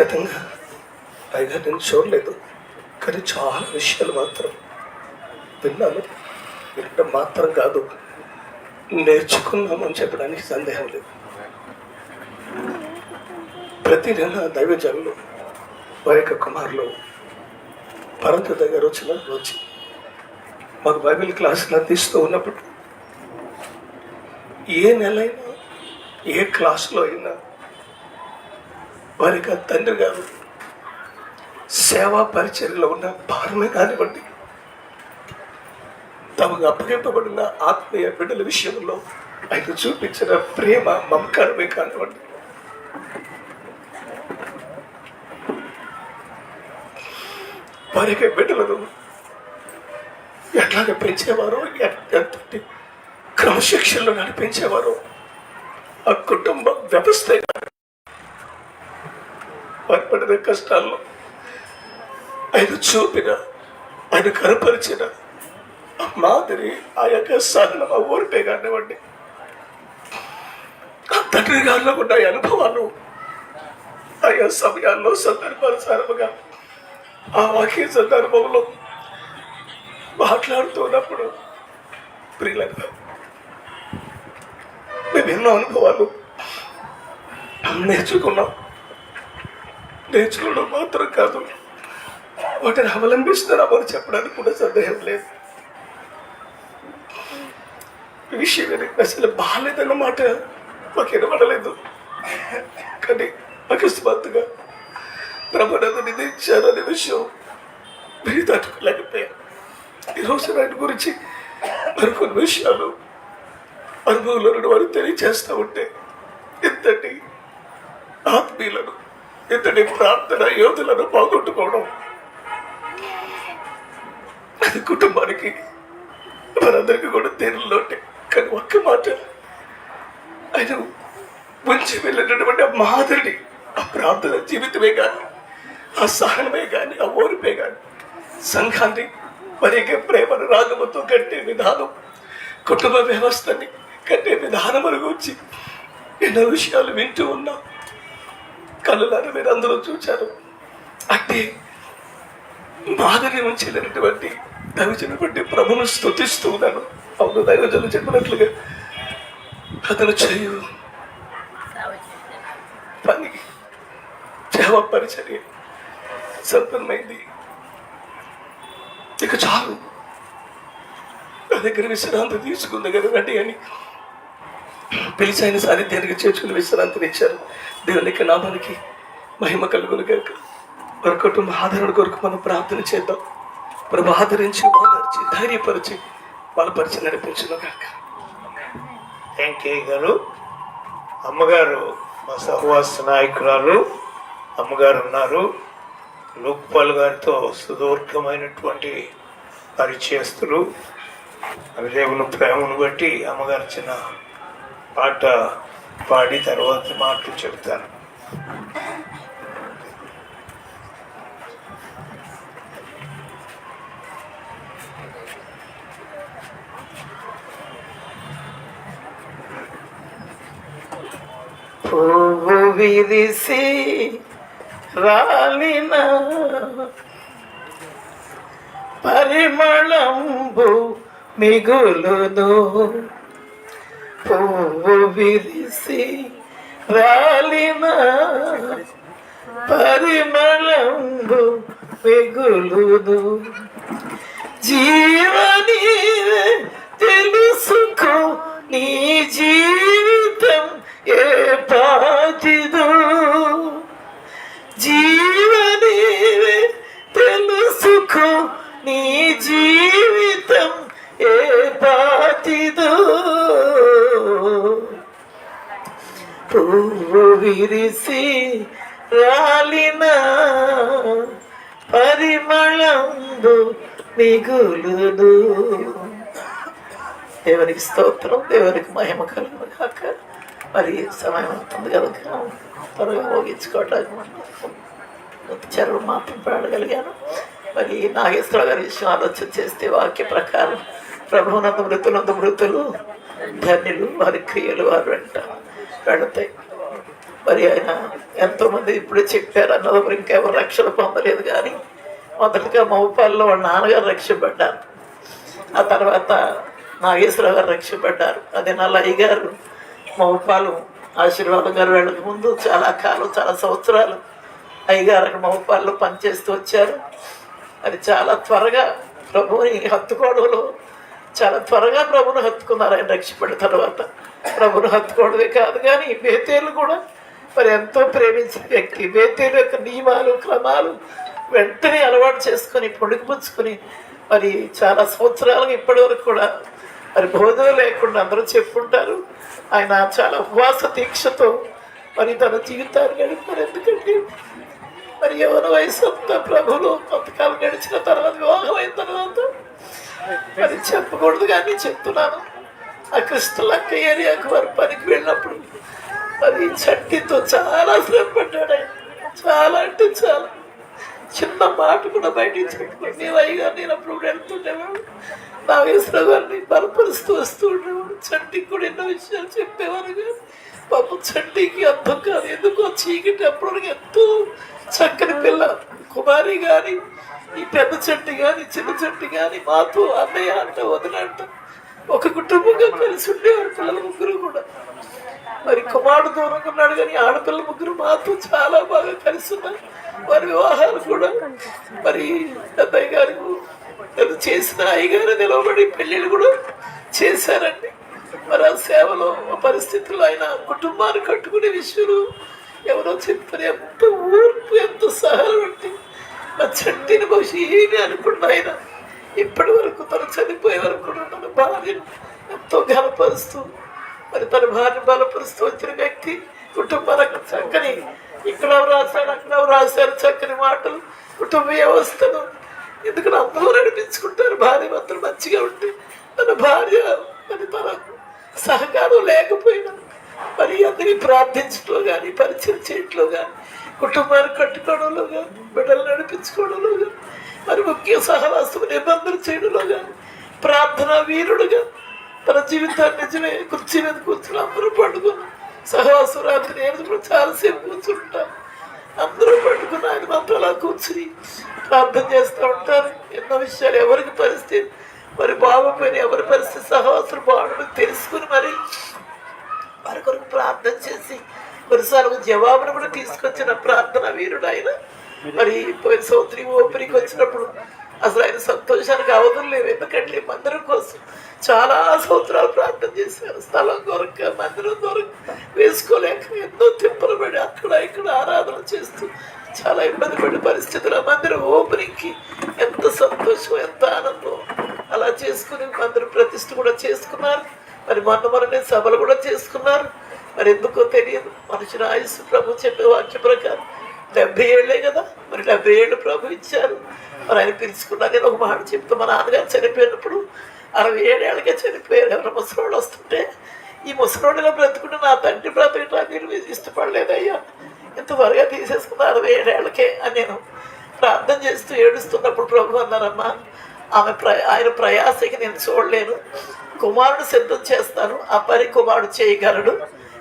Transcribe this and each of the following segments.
వ్యక్తిగతంగా పైగా నేను చూడలేదు, కానీ చాలా విషయాలు మాత్రం విన్నాను. వినడం మాత్రం కాదు, నేర్చుకున్నామని చెప్పడానికి సందేహం లేదు. ప్రతి నెల దైవజనులు వారి యొక్క కుమారులు పరంత దగ్గర వచ్చి మాకు బైబిల్ క్లాసులు అందిస్తూ ఉన్నప్పుడు ఏ నెల అయినా ఏ క్లాసులో అయినా వారి యొక్క తండ్రి గారు సేవా పరిచర్యలో ఉన్న భారమే కానివ్వండి, తమకు అప్పగింపబడిన ఆత్మీయ బిడ్డల విషయంలో ఆయన చూపించిన ప్రేమ మమకారమే కానివ్వండి, వారి యొక్క బిడ్డలను ఎట్లాగ పెంచేవారో, ఎంతటి క్రమశిక్షణలో నడిపించేవారో, ఆ కుటుంబ వ్యవస్థ వారి పడిన కష్టాల్లో ఆయన చూపిన, ఆయన కనపరిచిన ఆ మాదిరి, ఆ యొక్క సహనం, ఆ ఓర్పే కానివ్వండి, ఆ తండ్రి గారిలో ఉన్న అనుభవాలు ఆయా సమయాల్లో సందర్భానుసారముగా ఆ వాక్య సందర్భంలో మాట్లాడుతున్నప్పుడు ప్రియులంగా మేము ఎన్నో అనుభవాలు నేర్చుకోవడం మాత్రం కాదు, వాటిని అవలంబిస్తున్నామని చెప్పడానికి కూడా సందేహం లేదు. ఈ విషయం అసలు బాగాలేదన్నమాట మాకు వినబడలేదు, కానీ అకస్మాత్తుగా ప్రభునందు నిధించారు అనే విషయం మీరు తట్టుకోలేకపోయారు. ఈరోజు నాటి గురించి మరికొన్ని విషయాలు అనుభవంలో వారు తెలియజేస్తూ ఉంటే ఇంతటి ఆత్మీయులను, ఇంతటి ప్రార్థన యోధులను పోగొట్టుకోవడం అది కుటుంబానికి మనందరికీ కూడా తీరులోటే. కానీ ఒక్క మాట, ఆయన మంచి వెళ్ళినటువంటి ఆ మాదిరిని, ఆ ప్రార్థన జీవితమే కానీ, ఆ సహనమే కానీ, ఆ ఓర్పే కానీ సంఘాన్ని మరిగే ప్రేమను రాగముతో కట్టే విధానం, కుటుంబ వ్యవస్థని కట్టే విధానం గురించి ఎన్నో విషయాలు వింటూ ఉన్నాం. కళ్ళులారా మీరు అందరూ చూచారు. అంటే మాదిరి నుంచి వెళ్ళినటువంటి దైవజను బట్టి ప్రభును స్తుతిస్తూ ఉన్నాను. అవును, దైవజను చెప్పినట్లుగా అతను చేయు పని, సేవ పరిచర్య సంపన్నమైంది, ఇక చాలు, నా దగ్గర విశ్రాంతి తీసుకున్న దగ్గర రండి అని పిలిచి ఆయన సాన్నిధ్యానికి చేర్చుకుని విశ్రాంతిని ఇచ్చారు. దేవునికి నామానికి మహిమ కలుగును కనుక వారి కుటుంబ ఆదరణ కొరకు మనం ప్రార్థన చేద్దాం. ప్రభు ఆదరించి, ఓదార్చి, ధైర్యపరిచి, బలపరిచి నడిపించును కనుక. వెంకయ్య గారు, అమ్మగారు మా సహవాస నాయకురాలు అమ్మగారు ఉన్నారు. లోక్పాల్ గారితో సుదీర్ఘమైనటువంటి పరిచయస్తులు. దేవుని ప్రేమను బట్టి అమ్మగారు చిన్న పాట పాడి తర్వాత మాటలు చెప్తారు. పువ్వు విరిసి రాలిన పరిమళంబు మిగులును, పువ్వు విరిసి రాలిన పరిమళంబు మిగులును, జీవనీవే తెలుసుకో నీ జీవితం ఏ పాటిదో, జీవనీవే తెలుసుకో నీ జీవితం ఏ పాటిదో, పువ్వు విరిసి రాలిన పరిమళంబు మిగులును. దేవునికి స్తోత్రం, దేవునికి మహిమ కలుగును కాక. మరి సమయం అవుతుంది కనుక త్వరగా ముగించుకోవడానికి చెరువు మాత్రం పాడగలిగాను. మరి నాగేశ్వర గారి విషయం ఆలోచన చేస్తే వాక్య ప్రకారం ప్రభువునందు మృతులు ధన్యులు, వారి క్రియలు వారు వెంట వెళతాయి. మరి ఆయన ఎంతోమంది ఇప్పుడే చెప్పారు అన్నదప్పుడు ఇంకెవరు రక్షణ పొందలేదు. కానీ మొదటిగా మౌపాల్లో వాళ్ళ నాన్నగారు రక్షపడ్డారు, ఆ తర్వాత నాగేశ్వరరావు గారు రక్షపడ్డారు. అదే నా లయ్య గారు మౌపాలు ఆశీర్వాదం గారు వెళ్ళక ముందు చాలా కాలం, చాలా సంవత్సరాలు అయ్యగారు అక్కడ మౌపాల్లో పనిచేస్తూ వచ్చారు. అది చాలా త్వరగా ప్రభువుని హత్తుకోవడంలో చాలా త్వరగా ప్రభువుని హత్తుకున్నారు. ఆయన రక్షపడిన తర్వాత ప్రభువుని హత్తుకోవడమే కాదు కానీ బేతేలు కూడా మరి ఎంతో ప్రేమించిన వ్యక్తి. బేతేలు యొక్క నియమాలు క్రమాలు వెంటనే అలవాటు చేసుకొని పుణికిపుచ్చుకొని మరి చాలా సంవత్సరాలుగా ఇప్పటి వరకు కూడా మరి బోధన లేకుండా అందరూ చెప్పుంటారు. ఆయన చాలా ఉపవాస దీక్షతో మరి తన జీవితాన్ని గడిపారు. ఎందుకంటే మరి యవన వయసు అంతా ప్రభువులో కొంతకాలం గడిచిన తర్వాత, వివాహం అయిన తర్వాత మరి చెప్పకూడదు కానీ చెప్తున్నాను, ఆ కృష్ణలంక ఏరియాకు వారు పనికి వెళ్ళినప్పుడు మరి చట్టితో చాలా శ్రమ పడ్డాడు ఆయన. చాలా అంటే చాలా, చిన్న మాట కూడా బయటికి చెప్పుకోండి. నేను అయ్యగారు నేను అప్పుడు వెళ్తుండేవాడు, నాగేశ్వరరావు గారిని బలపరుస్తూ వస్తూ ఉండేవాడు. చట్టికి కూడా ఎన్నో విషయాలు చెప్పేవారు. కానీ పాపం చట్టికి అర్థం కాదు ఎందుకో చీకటి. అప్పుడు ఎంతో చక్కని పిల్ల కుమారి కానీ, ఈ పెద్ద చెట్టు కానీ చిన్న చెట్టు కానీ మాతో అన్నయ్య అంట వదిన అంట ఒక కుటుంబంగా కలిసి ఉండేవారు. పిల్లల ముగ్గురు కూడా మరి కుమారుడు దూరంగా ఉన్నాడు కానీ ఆడపిల్ల ముగ్గురు మాతో చాలా బాగా కలిసి ఉన్నారు. వారి వివాహాలు కూడా మరి పెద్దయ్య గారు చేసిన అయ్యగారు నిలబడి పెళ్ళిళ్ళు కూడా చేశారండి. మరి ఆ సేవలో పరిస్థితుల్లో ఆయన కుటుంబాన్ని కట్టుకునే విషయంలో ఎవరో చెప్పారు. ఎంత ఊర్పు, ఎంత సహనం అంటే ఆ చట్టిని బహుశా ఏమి అనుకున్న ఆయన ఇప్పటి వరకు తను చనిపోయే వరకు కూడా తన భార్యను ఎంతో ఘనపరుస్తూ మరి తన భార్య బలపరుస్తూ వచ్చిన వ్యక్తి. కుటుంబాలకు చక్కని ఇక్కడ రాశారు అక్కడ రాశారు చక్కని మాటలు, కుటుంబ వ్యవస్థను ఎందుకంటే అందరూ నడిపించుకుంటారు. భార్య మాత్రం మంచిగా ఉంటే తన భార్య మరి తన సహకారం లేకపోయినా మరి అందరినీ ప్రార్థించడంలో కానీ, పరిచయం చేయడంలో కానీ, కుటుంబాన్ని కట్టుకోవడంలో కానీ, బిడ్డలు నడిపించుకోవడంలో కానీ, మరి ముఖ్య సహవాసం నిబంధన చేయడంలో కానీ, ప్రార్థన వీరుడుగా తన జీవితాన్ని నిజమే కుర్చీ మీద కూర్చుని అందరూ పడుకుని సహవాసం రాత్రి నేను కూడా చాలాసేపు కూర్చుంటాను. అందరూ పడుకుని ఆయన మాత్రం అలా కూర్చుని ప్రార్థన చేస్తూ ఉంటారు. ఎన్నో విషయాలు ఎవరికి పరిస్థితి మరి బాగోపోయిన, ఎవరి పరిస్థితి సహవాసం బాగుండదు తెలుసుకుని మరి వారి కొరకు ప్రార్థన చేసి కొన్నిసార్లు జవాబును కూడా తీసుకొచ్చిన ప్రార్థన వీరుడు ఆయన. మరి పోయిన సంవత్సరం ఓపెనింగ్ వచ్చినప్పుడు అసలు ఆయన సంతోషానికి అవధులు లేవు. ఎందుకంటే మందిరం కోసం చాలా సంవత్సరాలు ప్రార్థన చేశారు. స్థలం దొరక, మందిరం దొరక, వేసుకోలేక ఎన్నో తిప్పలు పడి అక్కడ ఇక్కడ ఆరాధన చేస్తూ చాలా ఇబ్బంది పడే పరిస్థితులు. మందిరం ఓపెనింగ్కి ఎంత సంతోషం, ఎంత ఆనందం అలా చేసుకుని మందిరం ప్రతిష్ఠ కూడా చేసుకున్నారు. మరి మొన్ననే సభలు కూడా చేసుకున్నారు. మరి ఎందుకో తెలియదు, మనుషుల ఆయుస్సు ప్రభు చెప్పే వాక్య ప్రకారం 70 ఏళ్ళే కదా. మరి 70 ఏళ్ళు ప్రభు ఇచ్చారు. మరి ఆయన పిలుచుకున్నారు. నేను ఒక మాట చెప్తా, మా నాన్నగారు చనిపోయినప్పుడు 67 ఏళ్ళకే చనిపోయారు. ఎవరైనా ముసలోళ్ళు వస్తుంటే ఈ ముసలోళ్ళలో బ్రతుకుంటే నా తండ్రి బ్రతకటానికి మీరు ఇష్టపడలేదయ్యా, ఇంత త్వరగా తీసేసుకున్న 67 ఏళ్ళకే అని నేను ప్రార్థన చేస్తూ ఏడుస్తున్నప్పుడు ప్రభు అన్నారమ్మా, ఆయన ప్రయాసకి నేను చూడలేను, కుమారుడు సిద్ధం చేస్తాను, ఆ పని కుమారుడు చేయగలడు,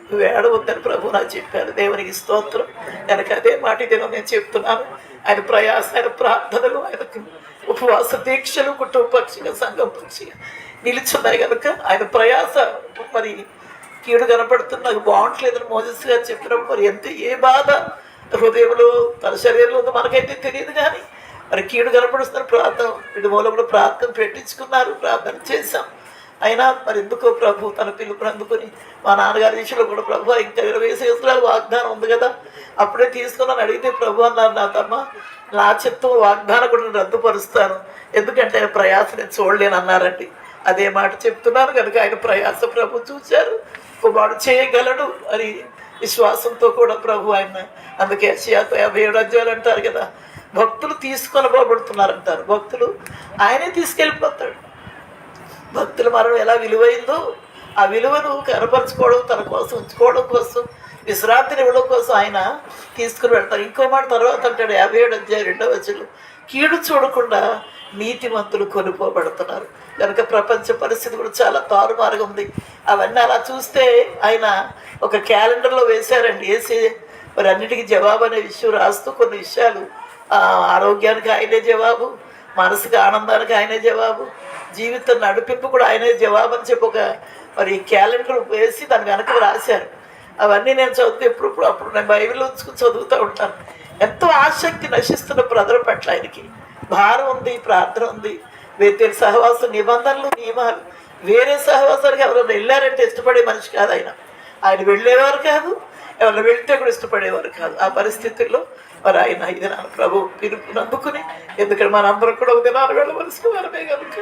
నువ్వు ఏడవద్దని ప్రభు నాకు చెప్పారు. దేవునికి స్తోత్రం. ఆయనకు అదే మాట ఇదేనో నేను చెప్తున్నాను. ఆయన ప్రయాస, ఆయన ప్రార్థనలు, ఆయనకు ఉపవాస దీక్షలు కుటుంబ పక్షిగా సంఘం పక్షిగా నిలుచున్నాయి కనుక ఆయన ప్రయాస మరి కీడు కనపడుతుంది. నాకు బాగుంటలేదని మోజస్ గారు చెప్పినప్పుడు మరి ఎంత ఏ బాధ హృదయంలో తన శరీరంలో ఉందో మనకైతే తెలియదు. కానీ మరి కీడు కనపడుతున్న ప్రార్థన వీడి మూలంలో ప్రార్థన పెట్టించుకున్నారు, ప్రార్థన చేశాం. అయినా మరి ఎందుకో ప్రభు తన పిలుపుని అందుకొని మా నాన్నగారి విషయంలో కూడా ప్రభు ఇంకా 20 సంవత్సరాలు వాగ్దానం ఉంది కదా, అప్పుడే తీసుకున్నాను అడిగితే ప్రభు అన్నారు, నా తమ్మ నా చిత్తం వాగ్దానం కూడా రద్దుపరుస్తాను, ఎందుకంటే ఆయన ప్రయాస నేను చూడలేను అన్నారండి. అదే మాట చెప్తున్నాను కనుక ఆయన ప్రయాస ప్రభు చూశారు, కుమారుడు చేయగలడు అని విశ్వాసంతో కూడా ప్రభు ఆయన. అందుకే యెషయాతో 57 అధ్యాయాలు అంటారు కదా, భక్తులు తీసుకొనబడుతున్నారంటారు. భక్తులు ఆయనే తీసుకెళ్ళిపోతాడు. భక్తుల మరణం ఎలా విలువైందో ఆ విలువను కనపరచుకోవడం, తన కోసం ఉంచుకోవడం కోసం విశ్రాంతిని ఇవ్వడం కోసం ఆయన తీసుకుని వెళ్తారు. ఇంకో మాట తర్వాత అంటాడు 57:2 కీడు చూడకుండా నీతిమంతులు కొనుక్కోబడుతున్నారు. కనుక ప్రపంచ పరిస్థితి కూడా చాలా తారుమారుగా ఉంది. అవన్నీ అలా చూస్తే ఆయన ఒక క్యాలెండర్లో వేశారండి. వేసి మరి అన్నిటికీ జవాబు అనే విషయం రాస్తూ కొన్ని విషయాలు, ఆరోగ్యానికి ఆయనే జవాబు, మనసుకి ఆనందానికి ఆయనే జవాబు, జీవితం నడిపింపు కూడా ఆయనే జవాబు అని చెప్పి ఒక మరి క్యాలెండర్ వేసి దాని వెనక రాశారు. అవన్నీ నేను చదువుతూ అప్పుడు నేను బైబిల్ ఉంచుకుని చదువుతూ ఉంటాను. ఎంతో ఆసక్తి నశిస్తున్న ప్రజల పట్ల ఆయనకి భారం ఉంది, ప్రార్థన ఉంది. వ్యక్తుల సహవాస నిబంధనలు, నియమాలు. వేరే సహవాసానికి ఎవరైనా వెళ్ళారంటే ఇష్టపడే మనిషి కాదు ఆయన. ఆయన వెళ్ళేవారు కాదు, ఎవరైనా వెళ్తే కూడా ఇష్టపడేవారు కాదు. ఆ పరిస్థితుల్లో మరి ఆయన ఇది నా ప్రభు పిలుపు నమ్ముకుని, ఎందుకంటే మన అందరం కూడా ఒక దినాలు వెళ్ళవలసిన వారమే కనుక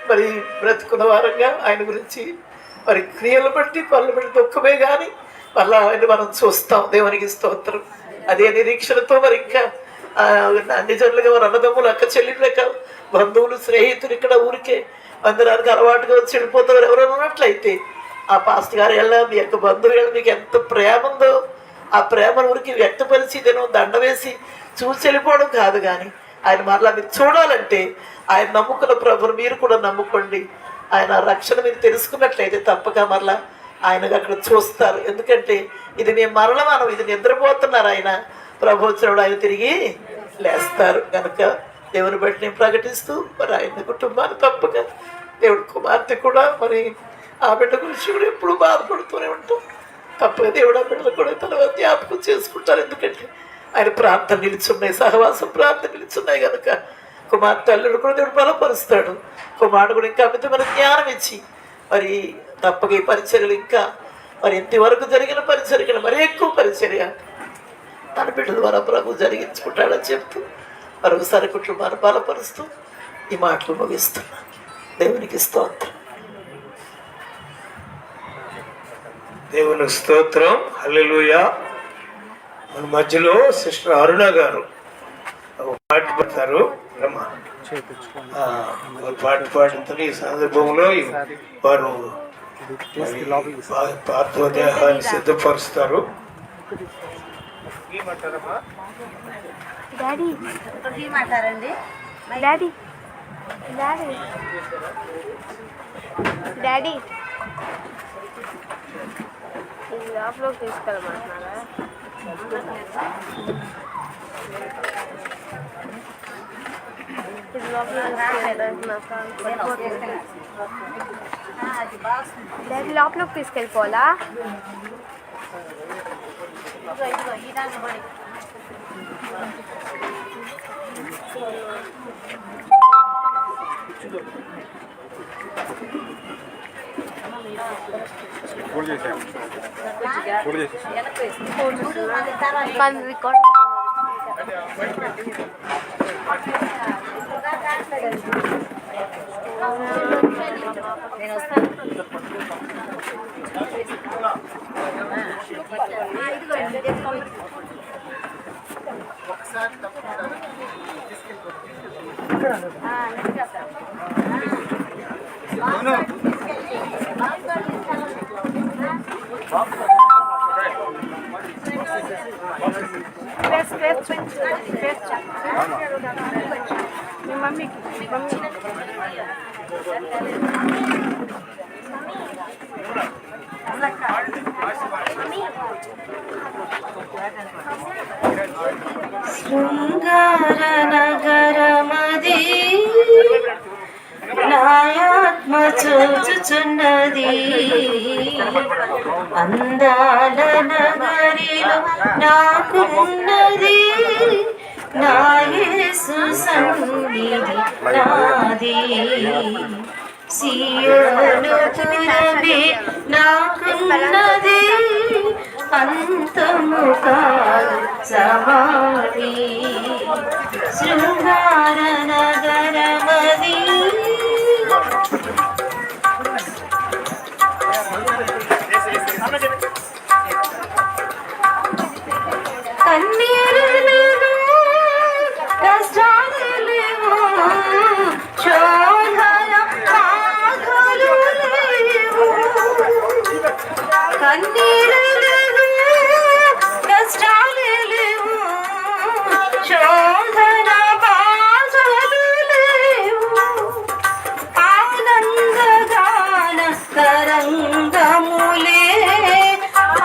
మరి బ్రతుకున్న వారంగా ఆయన గురించి మరి క్రియలు బట్టి పనులు బట్టి దుఃఖమే కానీ మళ్ళీ ఆయన మనం చూస్తాం. దేవునికి స్తోత్రం. అదే నిరీక్షణతో మరి ఇంకా నిజంగా వారు అన్నదమ్ములు, అక్క చెల్లెళ్ళే కాదు, బంధువులు, స్నేహితులు ఇక్కడ ఊరికే అందరానికి అలవాటుగా వచ్చి వెళ్ళిపోతారు. ఎవరైనా ఉన్నట్లయితే ఆ పాస్టర్ గారు వెళ్ళా మీ యొక్క బంధువులు మీకు ఎంత ప్రేమ ఉందో ఆ ప్రేమను ఊరికి వ్యక్తపరిచి నేను దండ వేసి చూసి వెళ్ళిపోవడం కాదు. కానీ ఆయన మరలా మీరు చూడాలంటే ఆయన నమ్ముకున్న ప్రభుని మీరు కూడా నమ్ముకోండి. ఆయన రక్షణ మీరు తెలుసుకున్నట్లయితే తప్పక మరలా ఆయన అక్కడ చూస్తారు. ఎందుకంటే ఇది మేము మరణమానం, ఇది నిద్రపోతున్నారు. ఆయన ప్రభు వచ్చినప్పుడు ఆయన తిరిగి లేస్తారు. కనుక దేవుని బట్టి నేను ప్రకటిస్తూ మరి ఆయన కుటుంబాన్ని తప్పక దేవుడి కుమార్తె కూడా మరి ఆ బిడ్డ గురించి కూడా ఎప్పుడు బాధపడుతూనే ఉంటాం. తప్పక దేవుడు ఆ బిడ్డలు కూడా తన జ్ఞాపకం చేసుకుంటారు. ఎందుకంటే ఆయన ప్రార్థన నిలుచున్నాయి, సహవాసం ప్రార్థన నిలుచున్నాయి కనుక కుమార్తె అల్లుడు కూడా దేవుడు బలపరుస్తాడు. కుమారుడు కూడా ఇంకా అమితమైన జ్ఞానం ఇచ్చి మరి తప్పక ఈ పరిచర్యలు ఇంకా మరి ఇంతవరకు జరిగిన పరిచర్యలు మరి ఎక్కువ పరిచర్య తన బిడ్డల ద్వారా ప్రభు జరిగించుకుంటాడని చెప్తూ మరొకసారి కుటుంబాన్ని బలపరుస్తూ ఈ మాటలు ముగిస్తున్నా. దేవునికి స్తోత్రం. దేవునికి స్తోత్రం. హల్లెలూయా. మన మధ్యలో సిస్టర్ అరుణ గారు పాట పాడతారు. పాట పాడుతున్న ఈ సందర్భంలో వారు పార్థివ దేహాన్ని సిద్ధపరుస్తారు. డాడీ మాట్లాడండి. డాడీ డాడీ డాడీ లోపలికి తీసుకెళ్ళమంటున్నారా? ఇది డాడీ లోపలికి తీసుకెళ్ళిపోవాలా? శృంగార నగరమది నాయాత్మ చూచుచున్నది, అందాల నగరిలో నాకున్నది నా యేసు సన్నిధి నాది. సియోను తురమే నాకున్నది, అంతము కాదు సమాధి. శృంగార నగరమది కన్నీరులు కష్టాలు శోధన బాధలు లేవు, కన్నీరులు శోధన బాధలులేవు ఆనందగాన తరంగములే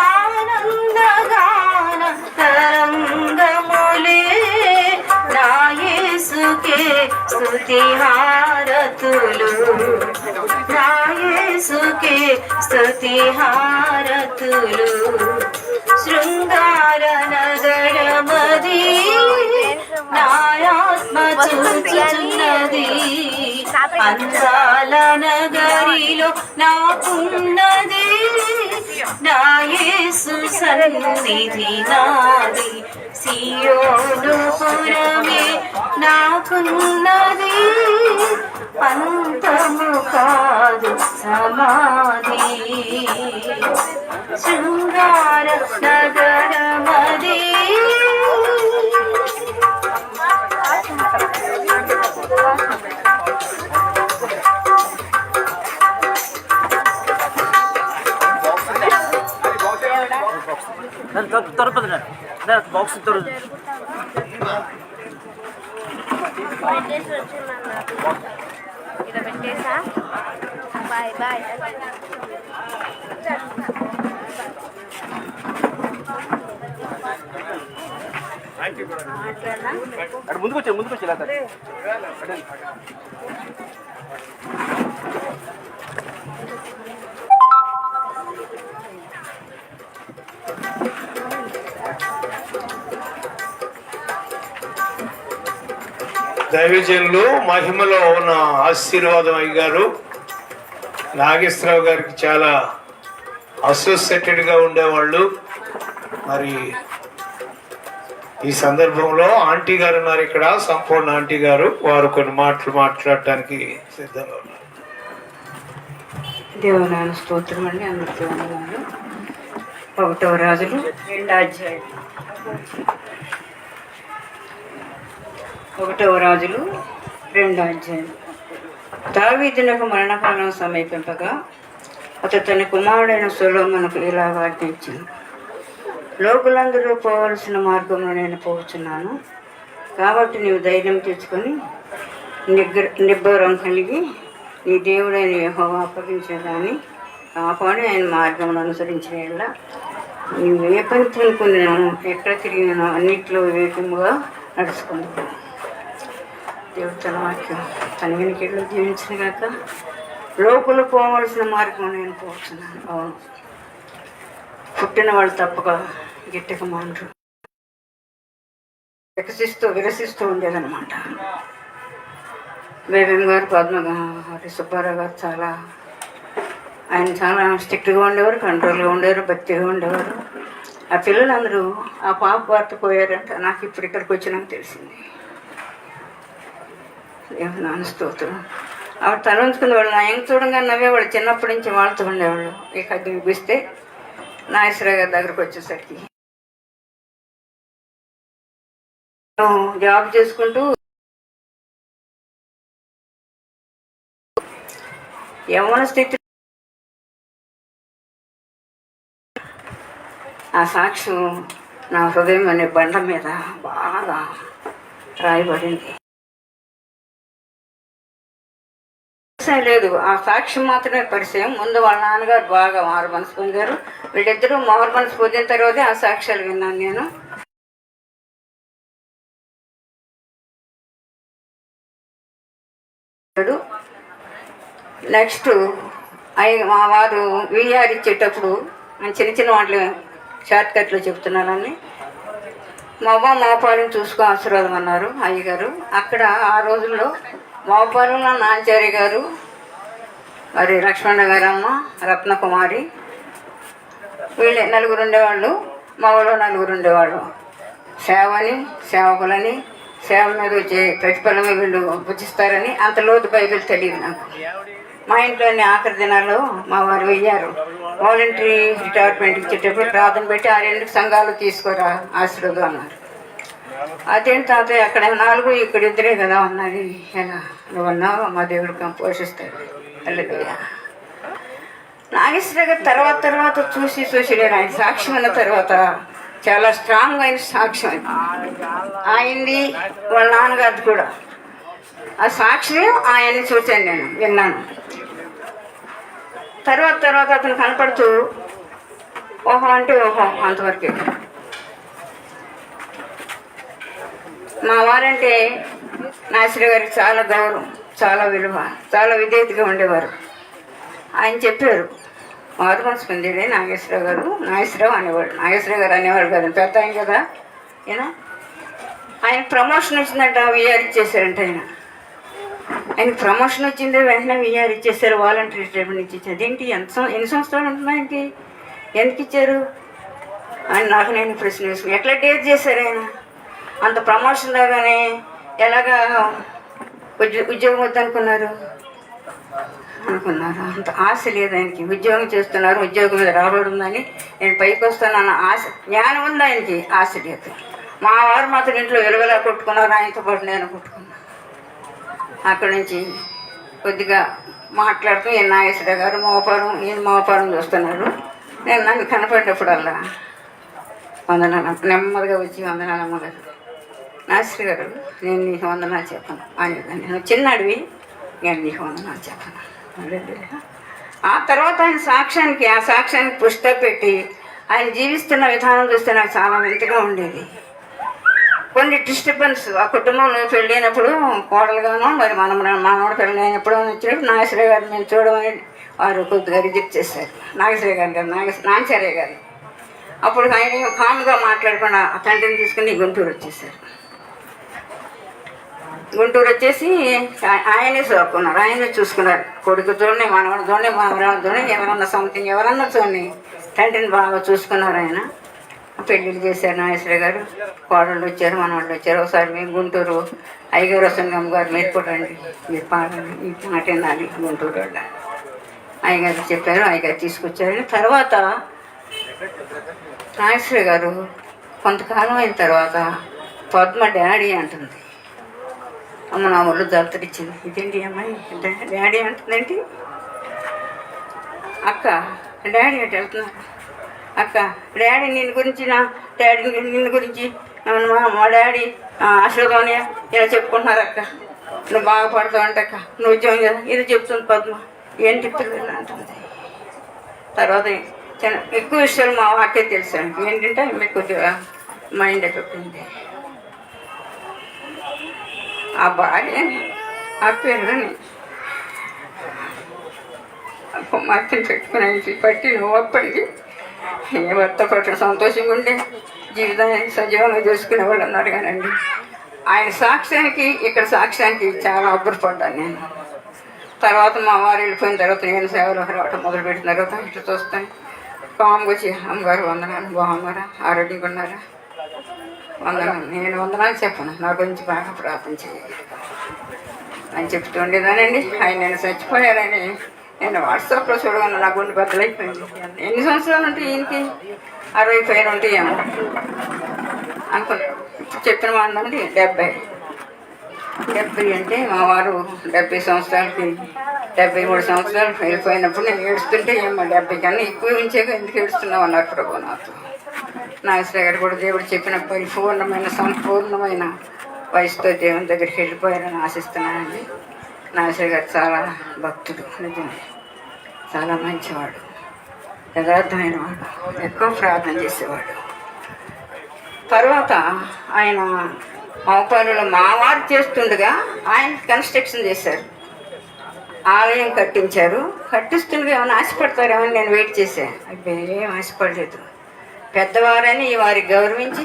ఆనందగాన తరంగములే నా యేసుకే స్తుతి హారతులు నా యేసుకే స్తుతి హారతులు శృంగార నగరమది నాయాత్మ చూచుచున్నది అందాల నగరిలో నాకున్నది నా యేసు సన్నిధి నాది సియోను పురమే నాకున్నది అంతము కాదు సమాధి శృంగార నగరమది బాక్స్ ఇలా పెట్టేసా బాయ్ బాయ్ ముందుకు వచ్చి ఇలా దైవజనులు మహిమలో ఉన్న ఆశీర్వాదం అయ్యారు నాగేశ్వరరావు గారికి చాలా అసోసియేటెడ్గా ఉండేవాళ్ళు. మరి ఈ సందర్భంలో ఆంటీ గారు ఉన్నారు ఇక్కడ, సంపూర్ణ ఆంటీ గారు. వారు కొన్ని మాటలు మాట్లాడటానికి సిద్ధంగా ఉన్నారు. దేవనామ స్తోత్రం అండి. అందరికీ వందనాలు. 1వ రాజులు 2వ అధ్యాయం. 1వ రాజులు 2వ అధ్యాయం. దావీదునకు మరణకాలం సమీపింపగా అతడు తన కుమారుడైన సొలొమోనుకు ఇలా ఆజ్ఞించింది, లోకులందరూ పోవలసిన మార్గంలో నేను పోవచ్చున్నాను, కాబట్టి నీవు ధైర్యం తెచ్చుకొని నిబ్బరం కలిగి నీ దేవుడైన యెహోవా అప్పగించేదాన్ని కాపాడి ఆయన మార్గంలో అనుసరించిన యెడల నీవు ఏ పని తినుకున్నాను ఎక్కడ తిరిగినాను అన్నింటిలో వివేకముగా నడుచుకుందాం. దేవుడు తన వాక్యం తన వెనుకలో జీవించిన కాక లోపల పోవలసిన మార్గం నేను పోతున్నాను. అవును, పుట్టిన వాళ్ళు తప్పక గిట్టక మాండ్రు వికసిస్తూ ఉండేదన్నమాట. బేబీ గారు, పద్మ గారు, సుబ్బారావు గారు ఆయన చాలా స్ట్రిక్ట్గా ఉండేవారు, కంట్రోల్గా ఉండేవారు, భక్తిగా ఉండేవారు. ఆ పిల్లలందరూ ఆ పాప భర్త పోయారంట. నాకు ఇప్పుడు ఇక్కడికి వచ్చినాక తెలిసింది. నాన్న స్తోత్రం. ఆవిడ తల ఉంచుకునే వాళ్ళు నా ఎంగ చూడంగా నవ్వేవాళ్ళు. చిన్నప్పటి నుంచి వాళ్ళతో ఉండేవాళ్ళు. ఇక అది చూపిస్తే నాగేశ్వరరావు గారి దగ్గరకు వచ్చేసరికి జాబ్ చేసుకుంటూ యవ్వన స్థితి ఆ సాక్ష్యం నా హృదయం అనే బండ మీద బాగా రాయబడింది. లేదు, ఆ సాక్ష్యం మాత్రమే పరిచయం. ముందు వాళ్ళ నాన్నగారు బాగా మారు మనసు పొందారు. వీళ్ళిద్దరూ మారు మనసు పొందిన తర్వాతే ఆ సాక్ష్యాలు విన్నాను నేను. నెక్స్ట్ మా వారు విఆర్ ఇచ్చేటప్పుడు చిన్న చిన్న వాటిలో షార్ట్ కట్లో చెప్తున్నానని మా అవ్వ మోపాలను చూసుకో ఆశీర్వాదం అన్నారు అయ్యగారు. అక్కడ ఆ రోజుల్లో మోపాలంలో నాంచారి గారు, మరి లక్ష్మణ గారమ్మ, రత్నకుమారి, వీళ్ళే నలుగురు ఉండేవాళ్ళు. మా ఊళ్ళో నలుగురు ఉండేవాళ్ళు. సేవని, సేవకులని, సేవ మీద వచ్చే ప్రతిఫలమే వీళ్ళు భుజిస్తారని అంత లోతు బైబిల్ తెలియదు నాకు. మా ఇంట్లోని ఆఖరి దినాల్లో మా వారు వెయ్యారు. వాలంటరీ రిటైర్మెంట్ ఇచ్చేటప్పుడు ప్రార్థన పెట్టి ఆ 2 సంఘాలు తీసుకోరా ఆశీర్వాదం అన్నారు. అదేంటి తాతయ్య అక్కడ 4 ఇక్కడ 2 కదా ఉన్నది. ఎలా నువ్వన్నావు, మా దేవుడికి పోషిస్తాడు. హల్లెలూయా. నాగేశ్వర గారు తర్వాత చూసి నేను ఆయన సాక్షి ఉన్న తర్వాత చాలా స్ట్రాంగ్ అయిన సాక్ష్యం అది. ఆయనది వాళ్ళ నాన్నగారిది కూడా. ఆ సాక్ష్యం ఆయన్ని చూశాను, నేను విన్నాను. తర్వాత అతను కనపడుతూ ఓహో అంటే ఓహో అంతవరకే. మా వారంటే నాసిర గారికి చాలా గౌరవం, చాలా విలువ, చాలా విధేయతగా ఉండేవారు. ఆయన చెప్పారు, మారు మనసు పొందేది నాగేశ్వరరావు గారు. నాగేశ్వరరావు అనేవాడు, నాగేశ్వరరావు గారు అనేవాడు కదా, పెద్ద ఆయన కదా ఈయన. ఆయన ప్రమోషన్ వచ్చిందంట, విఆర్ ఇచ్చేసారంట. ఆయనకి ప్రమోషన్ వచ్చింది, వెంటనే విఆర్ ఇచ్చేసారు, వాలంటీర్ రిటైర్మెంట్ నుంచి ఇచ్చారు. అదేంటి ఎన్ని సంవత్సరాలు ఉంటున్నాయండి, ఎందుకు ఇచ్చారు అని నాకు నేను ప్రశ్న వేసుకుని, ఎట్లా డేట్ చేశారు ఆయన? అంత ప్రమోషన్ రాగానే ఎలాగా ఉద్యోగం వద్దనుకున్నారు? అంత ఆశ లేదు ఆయనకి. ఉద్యోగం చేస్తున్నారు, ఉద్యోగం మీద రాబడి ఉందని, నేను పైకి వస్తానన్న ఆశ, జ్ఞానం ఉంది ఆయనకి, ఆశ లేదు. మా వారు మాత్రం ఇంట్లో వెలువలా కొట్టుకున్నారు, ఆయనతో పాటు నేను కొట్టుకున్నాను. అక్కడి నుంచి కొద్దిగా మాట్లాడుతూ ఈయన నాగేశ్వర గారు ఈయన మోపారం చూస్తున్నారు. నేను నన్ను కనపడినప్పుడల్లా వందనాలు, నెమ్మదిగా వచ్చి వందనాలు అమ్మగారు, నాగేశ్వర గారు నేను నీకు వందనాలు చెప్పను అని. నేను చిన్నడివి, నేను నీకు వందనాలు చెప్పను. ఆ తర్వాత ఆయన ఆ సాక్ష్యానికి పుష్టి పెట్టి ఆయన జీవిస్తున్న విధానం చూస్తే నాకు చాలా వింతగా ఉండేది. కొన్ని డిస్టర్బెన్స్ ఆ కుటుంబంలో పెళ్ళైనప్పుడు కోడలుగాను, మరి మనవడు పెళ్ళైనప్పుడు వచ్చినప్పుడు నాగేశ్వర గారిని మేము చూడమని వారు కొద్దిగా రిజెక్ట్ చేశారు. నాగేశ్వర గారు గారు నాగేశ్వరయ్య గారు. అప్పుడు ఆయన కామ్గా మాట్లాడకుండా ఆ తండ్రిని తీసుకుని గుంటూరు వచ్చేసారు. గుంటూరు వచ్చేసి ఆయనే చదువుకున్నారు, ఆయనే చూసుకున్నారు. కొడుకు చూడండి, మనవాడు చూడండి, మనవరాలు చూడండి, ఎవరన్నా చూడండి, తండ్రిని బాగా చూసుకున్నారు. ఆయన పెళ్ళిళ్ళు చేశారు నాగేశ్వర గారు. కోడళ్ళు వచ్చారు, మనవాళ్ళు వచ్చారు. ఒకసారి మేము గుంటూరు అయ్యగారు వసంగమ్మ గారు, మీరు కూడా రండి, మీరు పాడండి, ఈ మాట వినాలి గుంటూరు వాళ్ళ అయ్యగారు చెప్పారు. అయ్యగారు తీసుకొచ్చారు. తర్వాత నాగేశ్వర గారు కొంతకాలం అయిన తర్వాత పద్మ డాడీ అంటుంది. అమ్మ నా ఒళ్ళు దళతరిచ్చింది. ఇదేంటి అమ్మాయి డాడీ అంటుందేంటి? అక్క డాడీ అంటే వెళ్తున్నారు. అక్క డాడీ నిన్ను గురించి, నిన్ను గురించి మా డాడీ అశోకమని ఇలా చెప్పుకుంటున్నారు. అక్క నువ్వు బాగుపడతావు అంటే, అక్క నువ్వు ఉద్యోగం కదా ఇది చెప్తుంది పద్మ. ఏంటి పిల్లలు అంటుంది. తర్వాత ఎక్కువ విషయాలు మా వాకే తెలుసాను. ఏంటంటే మీకు కొద్దిగా మైండ్ ఎఫెక్ట్ ఉంది. ఆ భార్యని ఆ పిల్లని మత్తిని పెట్టుకుని పట్టి నువ్వు అప్పటికి ఏ భర్త పట్ల సంతోషంగా ఉంటే జీవితాన్ని సజీవంగా చేసుకునేవాళ్ళు అన్నారు. కానండి ఆయన సాక్ష్యానికి, ఇక్కడ సాక్ష్యానికి చాలా అబ్బురపడ్డాను నేను. తర్వాత మా వారు వెళ్ళిపోయిన తర్వాత నేను సేవలో రావటం మొదలుపెట్టిన తర్వాత ఇట్లా చూస్తాను. కామ్గా వచ్చి అమ్మగారు వందనాలు, బాగున్నారా, ఆరోగ్యంగా ఉన్నారా, వందనాలు. నేను వందనాలు చెప్పను, నా గురించి బాగా ప్రార్థన చేయాలి అని చెప్తూ ఉండేదానండి. ఆయన నేను చచ్చిపోయారని నేను వాట్సాప్లో చూడగానే నా గుండె బద్దలైపోయింది. ఎన్ని సంవత్సరాలు ఉంటాయి ఈయనకి? 60 పైన ఉంటాయేమో అనుకున్నాను. ఇప్పుడు చెప్పిన మాట 70 అంటే మా వారు 70 సంవత్సరాలకి 73 సంవత్సరాలు వెళ్ళిపోయినప్పుడు నేను ఏడుస్తుంటే ఏమో 70 కన్నా ఎక్కువ ఉంచాక ఎందుకు ఏడుస్తున్నావు అన్నారు ప్రభు నాతో. నాగేశ్వర గారు కూడా దేవుడు చెప్పిన సంపూర్ణమైన వయసుతో దేవుని దగ్గరికి వెళ్ళిపోయారని ఆశిస్తున్నానండి. నాగేశ్వర గారు చాలా భక్తుడు, నిజమే చాలా మంచివాడు, యథార్థమైన వాడు, ఎక్కువ ప్రార్థన చేసేవాడు. తర్వాత ఆయన మోపాలలో మావారు చేస్తుండగా ఆయన కన్స్ట్రక్షన్ చేశారు, ఆలయం కట్టించారు. కట్టిస్తుండగా ఏమైనా ఆశపడతారేమని నేను వెయిట్ చేశాను. అబ్బే ఏం ఆశపడలేదు. పెద్దవారని వారికి గౌరవించి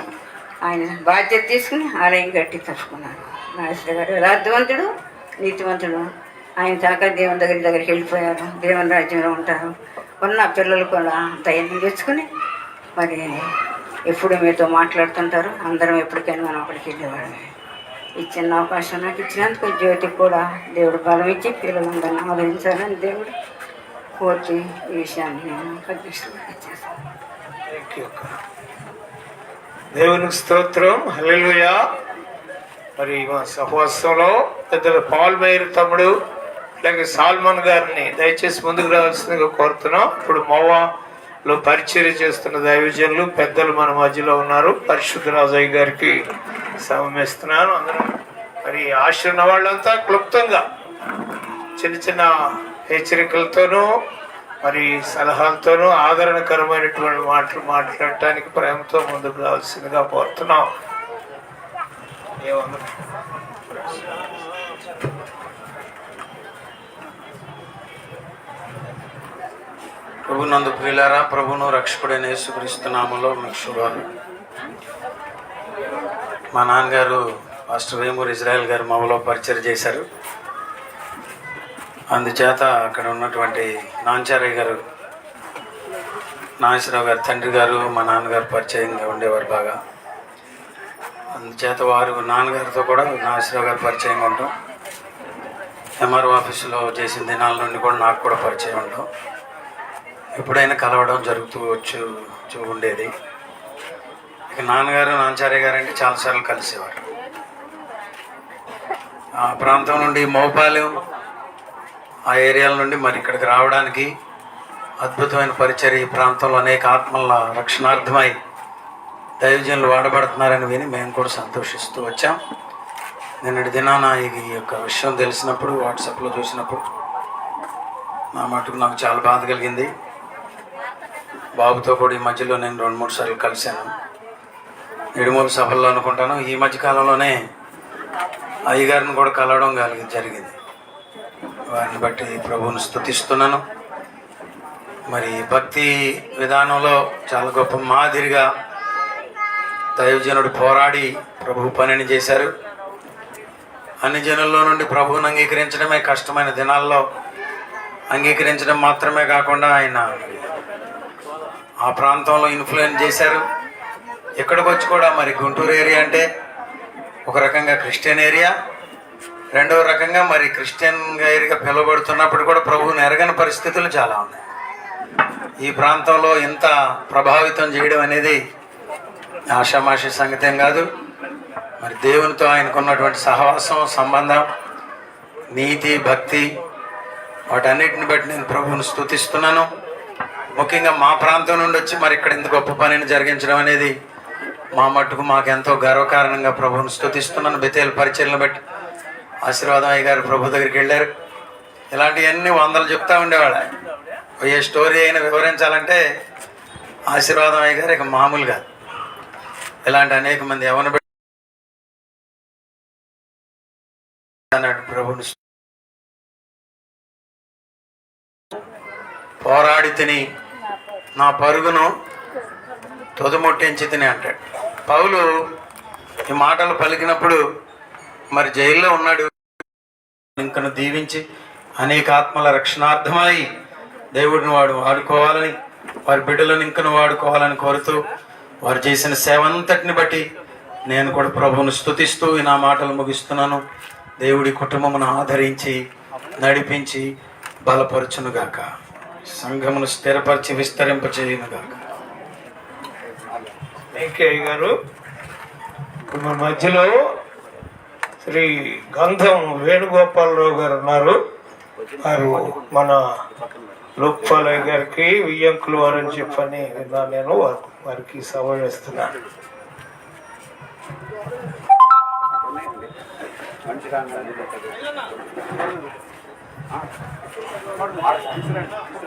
ఆయన బాధ్యత తీసుకుని ఆలయం కట్టి తప్పుకున్నారు. నాగేశ్వర గారు యథార్థవంతుడు, నీతివంతుడు. ఆయన దాకా దేవుని దగ్గరికి వెళ్ళిపోయారు, దేవుని రాజ్యంలో ఉంటారు. ఉన్న పిల్లలు కూడా ధైర్యం తెచ్చుకుని మరి ఎప్పుడు మీతో మాట్లాడుతుంటారు. అందరం ఎప్పటికైనా మనం అక్కడికి వెళ్ళేవాళ్ళమే. ఈ చిన్న అవకాశం నాకు ఇచ్చినందుకు జ్యోతికి కూడా దేవుడు బలం ఇచ్చి పిల్లలందరినీ ఆదరించాలని దేవుడు కోర్చి ఈ విషయాన్ని నేను ప్రతిష్ఠించేసాను. దేవునికి స్తోత్రం, హల్లెలూయా. మరి మా సహవాసంలో పెద్దలు పాల్ మేయర్ తమ్ముడు అలాగే సాల్మన్ గారిని దయచేసి ముందుకు రావాల్సిందిగా కోరుతున్నాం. ఇప్పుడు మోవా లో పరిచర్య చేస్తున్న దైవజనులు పెద్దలు మన మధ్యలో ఉన్నారు. పరిశుద్ధ రాజయ్య గారికి సమమిస్తున్నాను. అందరూ మరి ఆశ ఉన్న వాళ్ళంతా క్లుప్తంగా చిన్న చిన్న హెచ్చరికలతోనూ మరి సలహాలతోనూ ఆదరణకరమైనటువంటి మాటలు మాట్లాడటానికి ప్రేమతో ముందుకు రావాల్సిందిగా కోరుతున్నాం. ఏమన్నా ప్రభునందు ప్రియులారా, ప్రభును రక్షకుడైన యేసుక్రీస్తు నామములో మీకు శుభాలు. మా నాన్నగారు పాస్టర్ వేమూరు ఇజ్రాయెల్ గారు మామూలు పరిచయం చేశారు. అందుచేత అక్కడ ఉన్నటువంటి నాంచారయ్య గారు, నాగేశ్వరరావు గారు తండ్రి గారు మా నాన్నగారు పరిచయంగా ఉండేవారు బాగా. అందుచేత వారు నాన్నగారితో కూడా నాగేశ్వరరావు గారు పరిచయంగా ఉంటాం. ఎంఆర్ఓ ఆఫీసులో చేసిన దినాల నుండి కూడా నాకు కూడా పరిచయం ఉంటాం. ఎప్పుడైనా కలవడం జరుగుతూ ఉండేది. ఇక నాన్నగారు నాంచారయ్య గారు అంటే చాలాసార్లు కలిసేవారు. ఆ ప్రాంతం నుండి మోపాలెం ఆ ఏరియాల నుండి మరి ఇక్కడికి రావడానికి అద్భుతమైన పరిచర్య, ఈ ప్రాంతంలో అనేక ఆత్మల రక్షణార్థమై దైవజనులు వాడబడుతున్నారని విని మేము కూడా సంతోషిస్తూ వచ్చాం. నిన్నటి దినాన ఈ యొక్క విషయం తెలిసినప్పుడు వాట్సాప్లో చూసినప్పుడు నా మటుకు నాకు చాలా బాధ కలిగింది. బాబుతో కూడా ఈ మధ్యలో నేను 2-3 సార్లు కలిశాను. నిడుమూరు సభల్లో అనుకుంటాను. ఈ మధ్య కాలంలోనే అయ్యగారిని కూడా కలవడం జరిగింది. వారిని బట్టి ప్రభువుని స్తుతిస్తున్నాను. మరి భక్తి విధానంలో చాలా గొప్ప మాదిరిగా దైవజనుడు పోరాడి ప్రభు పనిని చేశారు. అన్ని జనుల్లో నుండి ప్రభువుని అంగీకరించడమే కష్టమైన దినాల్లో అంగీకరించడం మాత్రమే కాకుండా ఆయన ఆ ప్రాంతంలో ఇన్ఫ్లుయెన్స్ చేశారు. ఎక్కడికి వచ్చి కూడా మరి గుంటూరు ఏరియా అంటే ఒక రకంగా క్రిస్టియన్ ఏరియా, రెండవ రకంగా మరి క్రిస్టియన్ ఏరియా పిలువబడుతున్నప్పుడు కూడా ప్రభువుని ఎరగని పరిస్థితులు చాలా ఉన్నాయి. ఈ ప్రాంతంలో ఇంత ప్రభావితం చేయడం అనేది ఆషామాషి సంగతేం కాదు. మరి దేవునితో ఆయనకున్నటువంటి సహవాసం, సంబంధం, నీతి, భక్తి, వాటన్నిటిని బట్టి నేను ప్రభువుని స్తుతిస్తున్నాను. ముఖ్యంగా మా ప్రాంతం నుండి వచ్చి మరి ఇక్కడ ఇంత గొప్ప పనిని జరిగించడం అనేది మా మట్టుకు మాకెంతో గర్వకారణంగా ప్రభువుని స్తుతిస్తున్నాను. బెతేలు పరిచయలను బట్టి ఆశీర్వాదం అయ్య గారు ప్రభు దగ్గరికి వెళ్ళారు. ఇలాంటివన్నీ వందలు చెప్తా ఉండేవాళ్ళు. ఏ స్టోరీ అయినా వివరించాలంటే ఆశీర్వాదం అయ్య గారు ఇక మామూలుగా ఇలాంటి అనేక మంది ఎవరిని బట్టి ప్రభుని పోరాడి తిని నా పరుగును తొదముట్టించి తిని అంటాడు. పౌలు ఈ మాటలు పలికినప్పుడు మరి జైల్లో ఉన్నాడు. ఇంకను దీవించి అనేక ఆత్మల రక్షణార్థమై దేవుడిని వాడుకోవాలని, వారి బిడ్డలను ఇంకను వాడుకోవాలని కోరుతూ వారు చేసిన సేవ అంతటిని బట్టి నేను కూడా ప్రభువును స్తుతిస్తూ నా మాటలు ముగిస్తున్నాను. దేవుడి కుటుంబమును ఆదరించి నడిపించి బలపరచునుగాక, సంఘమును స్థిరపరిచి విస్తరింపచేయునుగాక. వెంకయ్య గారు ఇప్పుడు మన మధ్యలో శ్రీ గంధం వేణుగోపాలరావు గారు ఉన్నారు. వారు మన లోక్పాలయ్య గారికి వియ్యంకులు వారని చెప్పని విన్నా నేను. వారికి సమవేస్తున్నాను.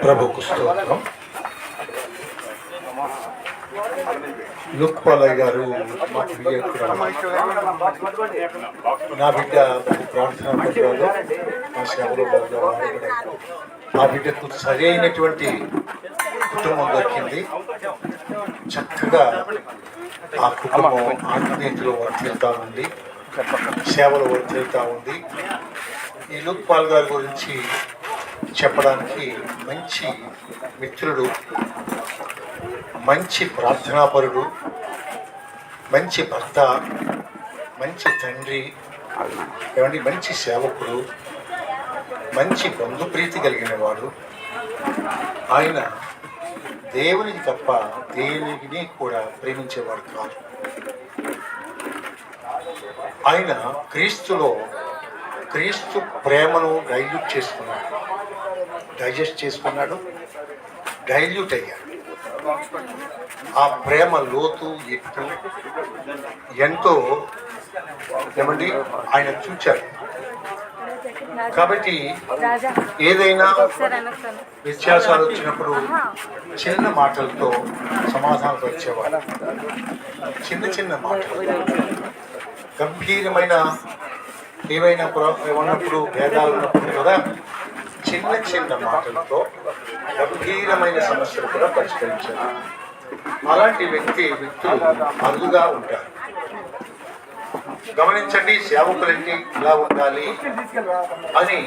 ప్రభుకు స్తోత్రం. లోక్పాలయ్య గారు నా బిడ్డ ప్రార్థన పత్రాలు మా సేవలో మా బిడ్డకు సరి అయినటువంటి కుటుంబం దొరికింది. చక్కగా ఆ కుటుంబం ఆత్మీయతలో వర్తిల్తా ఉంది, సేవలో వర్తిల్తా ఉంది. ఈ లోక్పాల్ గారి గురించి చెప్పడానికి మంచి మిత్రుడు, మంచి ప్రార్థనాపరుడు, మంచి భర్త, మంచి తండ్రి, ఏమండి మంచి సేవకుడు, మంచి బంధుప్రీతి కలిగిన వాడు. ఆయన దేవునికి తప్ప దేనిని కూడా ప్రేమించేవాడు కాదు. ఆయన క్రీస్తు ప్రేమను డైజెస్ట్ చేసుకున్నాడు, డైల్యూట్ అయ్యాడు. ఆ ప్రేమ లోతు ఎత్తు ఎంతో ఏమండి ఆయన చూచారు. కాబట్టి ఏదైనా వ్యత్యాసాలు వచ్చినప్పుడు చిన్న మాటలతో సమాధానాలు వచ్చేవారు. చిన్న చిన్న మాటలు గంభీరమైన ఏవైనా ఉన్నప్పుడు భేదాలు ఉన్నప్పుడు కూడా చిన్న చిన్న మాటలతో గంభీరమైన సమస్యలు కూడా పరిష్కరించారు. అలాంటి వ్యక్తులు అరుదుగా ఉంటారు. గమనించండి, సేవకులంటే ఇలా ఉండాలి అని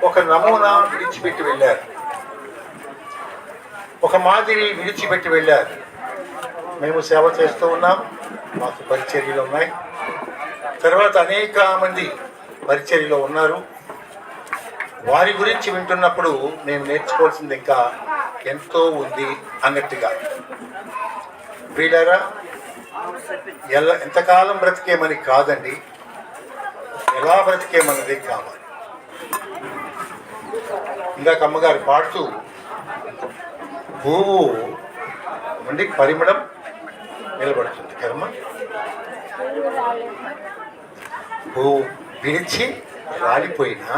ఒక నమూనా విడిచిపెట్టి వెళ్ళారు, ఒక మాదిరి విడిచిపెట్టి వెళ్ళారు. మేము సేవ చేస్తూ ఉన్నాం, మాకు పరిచర్యలు ఉన్నాయి. తర్వాత అనేక మంది పరిచర్యలో ఉన్నారు. వారి గురించి వింటున్నప్పుడు మేము నేర్చుకోవాల్సింది ఇంకా ఎంతో ఉంది అన్నట్టుగా. వీళ్ళారా ఎంతకాలం బ్రతికేమని కాదండి, ఎలా బ్రతికేమన్నది కావాలి. ఇందాక అమ్మగారు పాడుతూ పువ్వు నుండి పరిమళం నిలబడుతుంది కర్మ, పువ్వు విడిచి రాలిపోయినా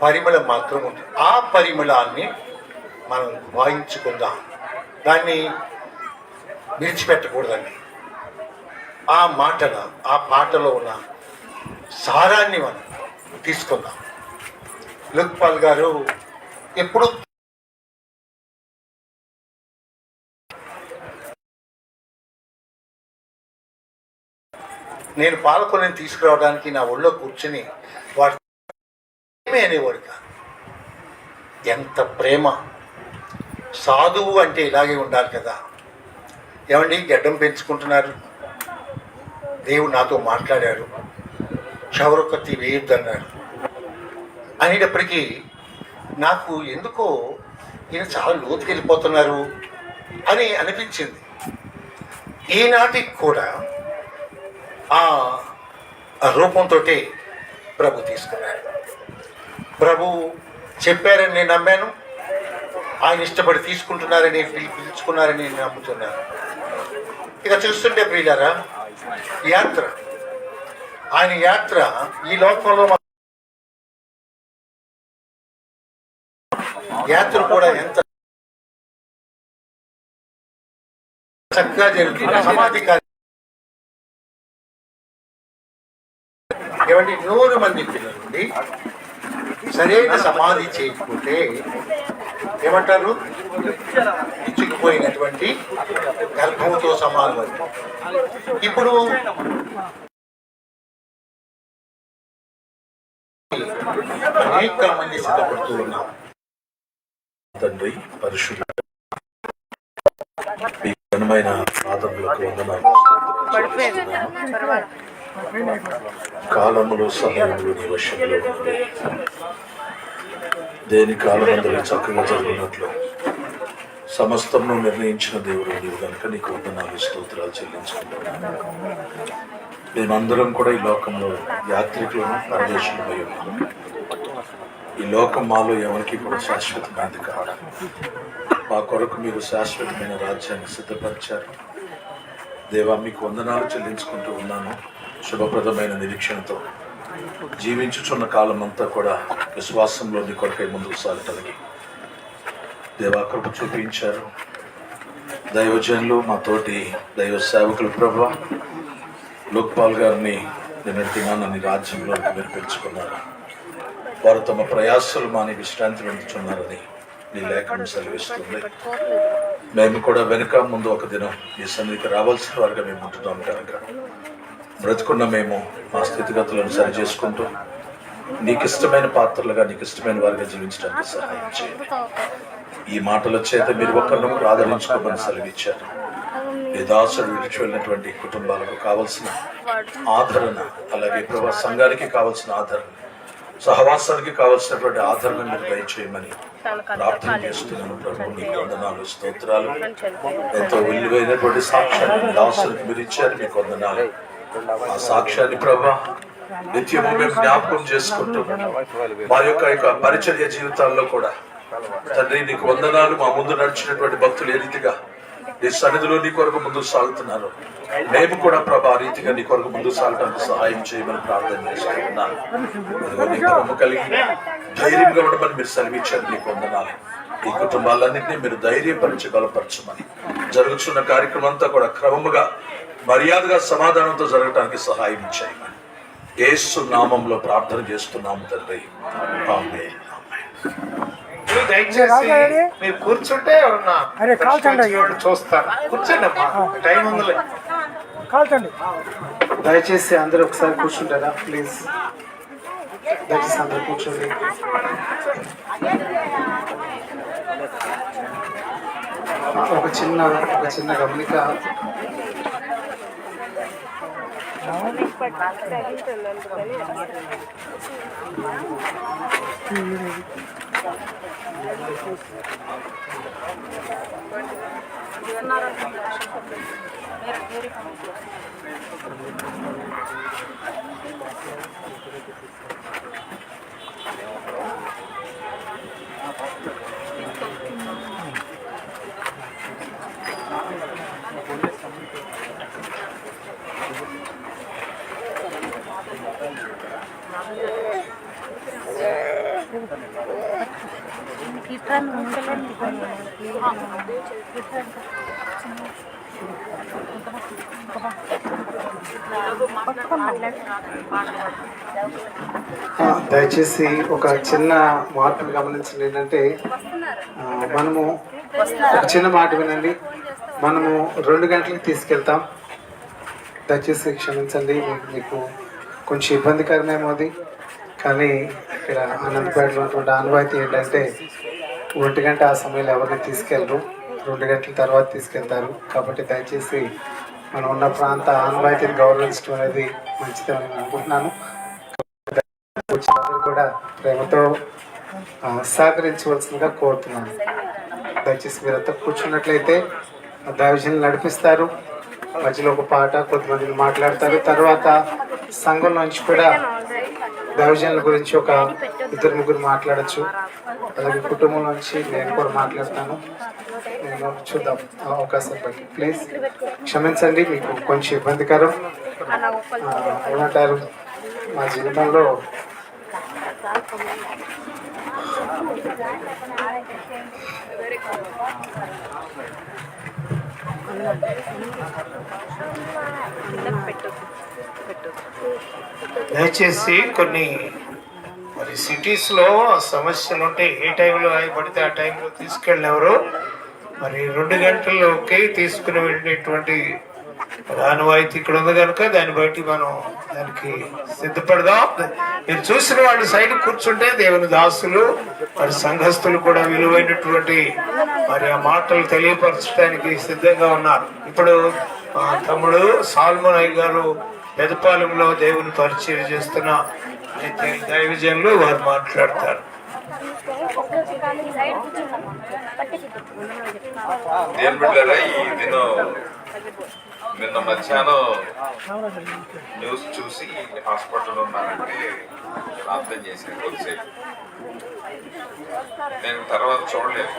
పరిమళం మాత్రం ఉంటుంది. ఆ పరిమళాన్ని మనం వాయించుకుందాం, దాన్ని విడిచిపెట్టకూడదండి. ఆ పాటలో ఉన్న సారాన్ని మనం తీసుకుందాం. లోక్పాల్ గారు ఎప్పుడు నేను పాలకొల్లని తీసుకురావడానికి నా ఒళ్ళో కూర్చుని వాడు అనేవాడు కాదు. ఎంత ప్రేమ! సాధువు అంటే ఇలాగే ఉండాలి కదా. ఏమండి, గడ్డం పెంచుకుంటున్నారు, దేవుడు నాతో మాట్లాడాడు, చవరొక్కతి వేయొద్దన్నాడు అనేటప్పటికీ నాకు ఎందుకో ఈయన చాలా లోతుకి వెళ్ళిపోతున్నారు అని అనిపించింది. ఈనాటికి కూడా ఆ రూపంతో ప్రభు తీసుకున్నాడు. ప్రభు చెప్పారని నేను నమ్మాను, ఆయన ఇష్టపడి తీసుకుంటున్నారని పిలుచుకున్నారని నేను నమ్ముతున్నాను. ఇక చూస్తుంటే ప్రియులారా, ఆయన యాత్ర ఈ లోకంలో యాత్ర కూడా ఎంత చక్కగా జరుగుతుంది. సమాధి ఏమంటే 100 మంది పిల్లల నుండి సరైన సమాధి చేయకపోతే ఏమంటారు? ఇచ్చుకుపోయినటువంటి గర్భంతో సమానం. ఇప్పుడు అనేక మంది సిద్ధపడుతూ ఉన్నాం. తండ్రి పరిశుద్ధ ఘనమైన పాదములకు వందనాలు. కాలములు సమయములు నీ వశంలో ఉన్నది. దేని కాలమందరూ చక్కగా జరిగినట్లు సమస్తము నిర్ణయించిన దేవుడు నీవు కనుక నీకు వందనాలు స్తోత్రాలు చెల్లించుకుంటున్నాను. మేమందరం కూడా ఈ లోకంలో యాత్రికులను పరదేశులమై ఉన్నాం. ఈ లోకం మాలో ఎవరికి కూడా శాశ్వతమైనది కాదు. మా కొరకు మీరు శాశ్వతమైన రాజ్యాన్ని సిద్ధపరిచారు. దేవా, మీకు వందనాలు చెల్లించుకుంటూ ఉన్నాను. శుభప్రదమైన నిరీక్షణతో జీవించుచున్న కాలం అంతా కూడా విశ్వాసంలో నీ కొరకై ముందుకు సాగటానికి దేవా కృప చూపించారు. దైవజనులు, మా తోటి దైవ సేవకులు ప్రభువా లోక్పాల్ గారిని నిన్నటి నీ రాజ్యంలో మీరు పెంచుకున్నారు. వారు తమ ప్రయాసాలు మాని విశ్రాంతి పొందుతున్నారని నీ లేఖనం సెలవిస్తుంది. మేము కూడా వెనుక ముందు ఒక దినం ఈ సన్నిధికి రావాల్సిన వారిగా మేము ఉంటున్నాం కనుక బ్రతుకున్న మేము మా స్థితిగతులను సరి చేసుకుంటూ నీకు ఇష్టమైన పాత్రలుగా, నీకు ఇష్టమైన వారిగా జీవించడానికి సహాయం చేయండి. ఈ మాటల చేత మీరు ఒక్కరిని ఆదరించుకోమని సెలవిచ్చారు. ఈ దాసుడు విడిచి వెళ్ళినటువంటి కుటుంబాలకు కావలసిన ఆదరణ, అలాగే ప్రభా సంఘానికి కావలసిన ఆదరణ, సహవాసానికి కావలసినటువంటి ఆదరణ మీరు దయచేయమని ప్రార్థన చేస్తున్నాను. ప్రభు నీకు వందనాలు స్తోత్రాలు. ఎంతో విలువైనటువంటి సాక్ష్యాన్ని దాసులకు మీరు ఇచ్చారు, మీకు వందనాలు. ఆ సాక్ష్యాన్ని ప్రభా నిత్యము మేము జ్ఞాపకం చేసుకుంటూ మా యొక్క పరిచర్య జీవితాల్లో కూడా తండ్రి నీకు వందనాలు. మా ముందు నడిచినటువంటి భక్తులు ఏ రీతిగా నీ సన్నిధిలో నీ కొరకు ముందు సాగుతున్నారు, మేము కూడా ప్రభా ఆ రీతిగా నీ కొరకు ముందు సాగడానికి సహాయం చేయమని ప్రార్థన చేసుకుంటున్నాను. నీ క్రమ కలిగి ధైర్యంగా ఉండమని మీరు సెలవిచ్చారు. నీకు వందనాలు. ఈ కుటుంబాలన్నింటినీ మీరు ధైర్యపరిచి బలపరచమని, జరుగుతున్న కార్యక్రమం అంతా కూడా క్రమముగా మర్యాదగా సమాధానంతో జరగడానికి సహాయం చేయమని యేసు నామంలో ప్రార్థన చేస్తున్నాము తండ్రి. ఆమేన్. దయచేసి మీరు కూర్చుంటే ఎవరన్నా చూస్తారు. కూర్చోండి అమ్మా, టైం ఉందిలే. దయచేసి అందరూ ఒకసారి కూర్చుంటారా ప్లీజ్? దయచేసి అందరూ కూర్చోండి. ఒక చిన్న గమనిక. దయచేసి ఒక చిన్న మార్పును గమనించండి. ఏంటంటే మనము ఒక చిన్న మాట వినండి. మనము 2 గంటలకు తీసుకెళ్తాం. దయచేసి క్షమించండి, మీకు కొంచెం ఇబ్బందికరమేమో అది. కానీ ఇక్కడ అనంతపేటలో ఉన్నటువంటి ఆనవాయితీ ఏంటంటే 1 గంట ఆ సమయంలో ఎవరిని తీసుకెళ్ళరు, 2 గంటల తర్వాత తీసుకెళ్తారు. కాబట్టి దయచేసి మనం ఉన్న ప్రాంత ఆనవాయితీని గౌరవించడం అనేది మంచిదని నేను అనుకుంటున్నాను. వచ్చినందరూ కూడా ప్రేమతో సహకరించవలసిందిగా కోరుతున్నాను. దయచేసి మీరంతా కూర్చున్నట్లయితే దైవజనులు నడిపిస్తారు. మధ్యలో ఒక పాట, కొంతమందిని మాట్లాడతారు. తర్వాత సంఘం నుంచి కూడా దైవజనుల గురించి ఒక 2-3 మాట్లాడచ్చు. అలాగే కుటుంబం నుంచి నేను కూడా మాట్లాడతాను. నేను చూద్దాం అవకాశం బట్టి. ప్లీజ్ క్షమించండి, మీకు కొంచెం ఇబ్బందికరం. ఏమంటారు, మా జీవితంలో దయచేసి కొన్ని మరి సిటీస్లో సమస్యలు ఉంటే ఏ టైంలో పడితే ఆ టైంలో తీసుకెళ్ళినెవరు మరి 2 గంటల్లోకి తీసుకుని వెళ్ళేటువంటి ఆనవాయితీ ఇక్కడ ఉంది కనుక దాన్ని బట్టి మనం దానికి సిద్ధపడదాం. మీరు చూసిన వాళ్ళు సైడ్ కూర్చుంటే దేవుని దాసులు మరి సంఘస్థులు కూడా విలువైనటువంటి మరి ఆ మాటలు తెలియపరచడానికి సిద్ధంగా ఉన్నారు. ఇప్పుడు తమ్ముడు సాల్మన్ అయ్య గారు పెదపాలెంలో దేవుని పరిచయం చేస్తున్న దైవజనులు వారు మాట్లాడతారు. నిన్న మధ్యాహ్నం న్యూస్ చూసి హాస్పిటల్లో ఉన్నానంటే ప్రార్థన చేశాను కొద్దిసేపు. నేను తర్వాత చూడలేదు.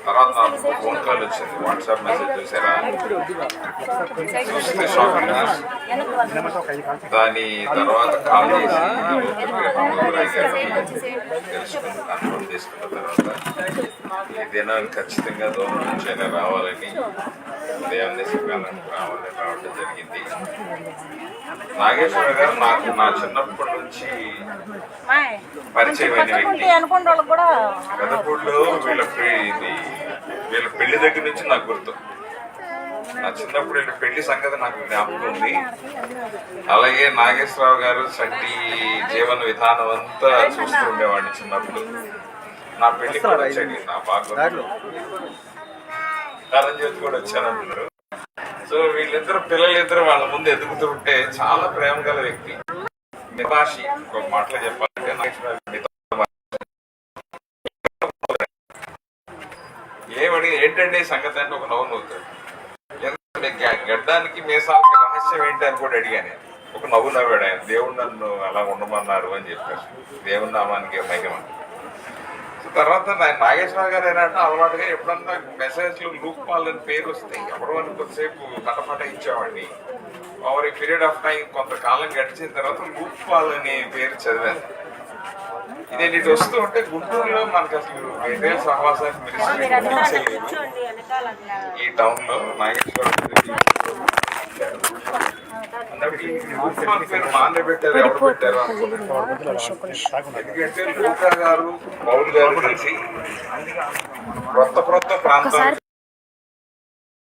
తర్వాత నాకు ఫోన్ కాల్ వచ్చింది, వాట్సాప్ మెసేజ్ చూసారా, చూస్తే షాకింగ్ న్యూస్. దాని తర్వాత కాల్ చేసి తెలుసుకుని కన్ఫర్మ్ చేసుకున్న తర్వాత ఈ దినాన్ని ఖచ్చితంగా దూరం నుంచి అయినా రావాలని దేవుని శిఖాలను రావడం జరిగింది. నాగేశ్వర గారు నాకు నా చిన్నప్పటి నుంచి పరిచయమైన వ్యక్తి. పెదపూడిలో వీళ్ళ పెళ్లి దగ్గర నుంచి నాకు గుర్తు. నా చిన్నప్పుడు వీళ్ళ పెళ్లి సంగతి నాకు జ్ఞాపకం ఉంది. అలాగే నాగేశ్వరరావు గారు చంటి జీవన విధానం అంతా చూస్తూ ఉండేవాడిని చిన్నప్పుడు. నా పెళ్లి కూడా వచ్చాడు, నా బాగా కాలం చేతి కూడా వచ్చానంటున్నారు. సో వీళ్ళిద్దరు పిల్లలిద్దరు వాళ్ళ ముందు ఎదుగుతూ ఉంటే చాలా ప్రేమ గల వ్యక్తి. నిభాషి ఒక మాటలు చెప్పాలంటే ఏమడి ఏంటంటే సంగతి అంటే ఒక నవ్వు నవ్వుతాడు. గడ్డానికి మీసాలకి రహస్యం ఏంటి అని కూడా అడిగాను. ఒక నవ్వు నవ్వాడు ఆయన. దేవుడు నన్ను అలా ఉండమన్నారు అని చెప్పారు. దేవుని నామానికి మహిమ. తర్వాత నాగేశ్వరరావు గారు ఏంటంటే అలవాటుగా ఎప్పుడన్నా మెసేజ్లు లూప్ పాల్ అని పేరు వస్తాయి ఎవరో అని కొద్దిసేపు పటపట ఇచ్చేవాడిని. Over a period of time కొంతకాలం గడిచిన తర్వాత లూప్ పాల్ అనే పేరు చదివాను. ఇదే నీటి వస్తూ ఉంటే గుంటూరులో మనకు అసలు వేరే సహవాసానికి మినిస్ట్రీ ఈ టౌన్ లో నాగేశ్వరరావు పేరు మానే పెట్టారు, ఎవరు పెట్టారు అనుకుంటున్నాను. ఎందుకంటే లూకా గారు పౌల్ గారు కలిసి క్రొత్త ప్రాంతాలు